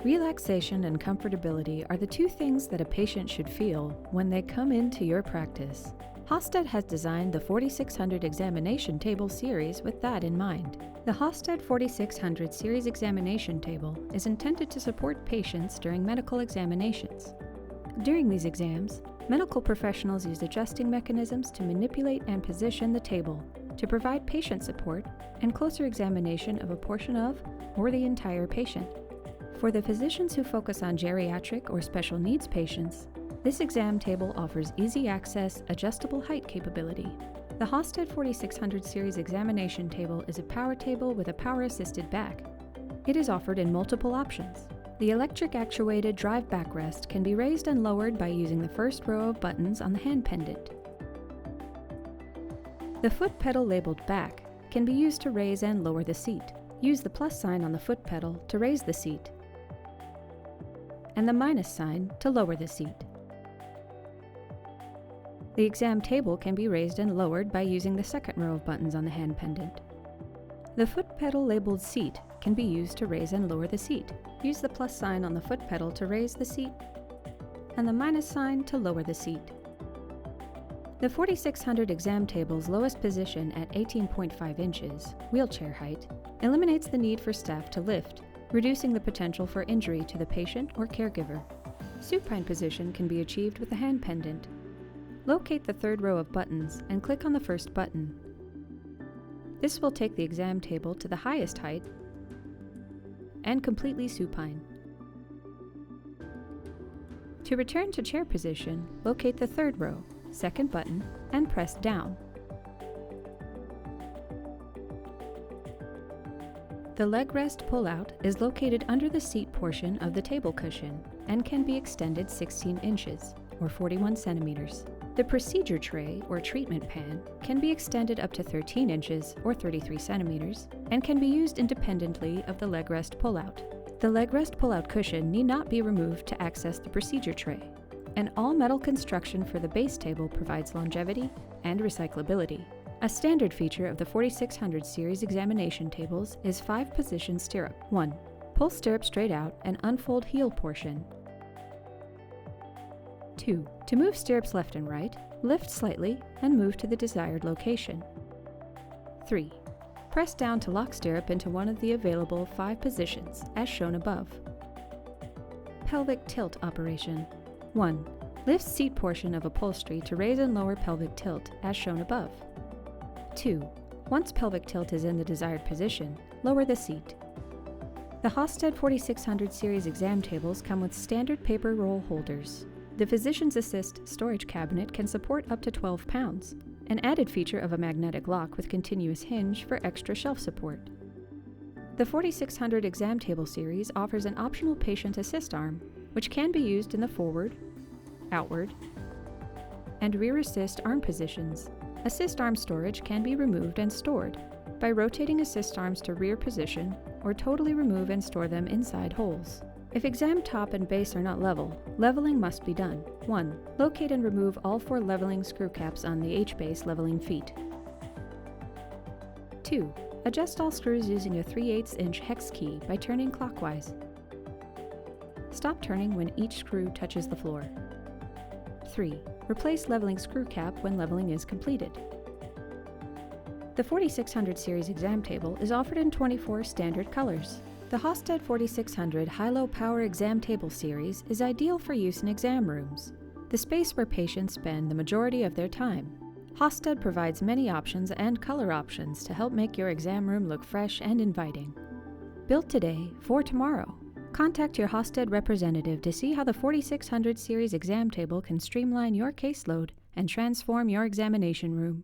Relaxation and comfortability are the two things that a patient should feel when they come into your practice. Hausted has designed the 4600 examination table series with that in mind. The Hausted 4600 series examination table is intended to support patients during medical examinations. During these exams, medical professionals use adjusting mechanisms to manipulate and position the table to provide patient support and closer examination of a portion of or the entire patient. For the physicians who focus on geriatric or special needs patients, this exam table offers easy access, adjustable height capability. The Hausted 4600 series examination table is a power table with a power-assisted back. It is offered in multiple options. The electric actuated drive backrest can be raised and lowered by using the first row of buttons on the hand pendant. The foot pedal labeled back can be used to raise and lower the seat. Use the plus sign on the foot pedal to raise the seat, and the minus sign to lower the seat. The exam table can be raised and lowered by using the second row of buttons on the hand pendant. The foot pedal labeled seat can be used to raise and lower the seat. Use the plus sign on the foot pedal to raise the seat, and the minus sign to lower the seat. The 4600 exam table's lowest position at 18.5 inches, wheelchair height, eliminates the need for staff to lift, reducing the potential for injury to the patient or caregiver. Supine position can be achieved with the hand pendant. Locate the third row of buttons and click on the first button. This will take the exam table to the highest height and completely supine. To return to chair position, locate the third row, second button, and press down. The leg rest pull-out is located under the seat portion of the table cushion and can be extended 16 inches, or 41 centimeters. The procedure tray, or treatment pan, can be extended up to 13 inches, or 33 centimeters, and can be used independently of the leg rest pull-out. The leg rest pull-out cushion need not be removed to access the procedure tray, and all metal construction for the base table provides longevity and recyclability. A standard feature of the 4600 series examination tables is 5-position stirrup. 1. Pull stirrup straight out and unfold heel portion. 2. To move stirrups left and right, lift slightly and move to the desired location. 3. Press down to lock stirrup into one of the available 5 positions, as shown above. Pelvic tilt operation. 1. Lift seat portion of upholstery to raise and lower pelvic tilt, as shown above. 2. Once pelvic tilt is in the desired position, lower the seat. The Hausted 4600 series exam tables come with standard paper roll holders. The Physician's Assist storage cabinet can support up to 12 pounds, an added feature of a magnetic lock with continuous hinge for extra shelf support. The 4600 exam table series offers an optional patient assist arm, which can be used in the forward, outward, and rear assist arm positions. Assist arm storage can be removed and stored by rotating assist arms to rear position or totally remove and store them inside holes. If exam top and base are not level, leveling must be done. 1. Locate and remove all 4 leveling screw caps on the H-base leveling feet. 2. Adjust all screws using a 3/8-inch hex key by turning clockwise. Stop turning when each screw touches the floor. 3. Replace leveling screw cap when leveling is completed. The 4600 series exam table is offered in 24 standard colors. The Hausted 4600 high-low power exam table series is ideal for use in exam rooms, the space where patients spend the majority of their time. Hausted provides many options and color options to help make your exam room look fresh and inviting. Built today for tomorrow. Contact your Hausted representative to see how the 4600 series exam table can streamline your caseload and transform your examination room.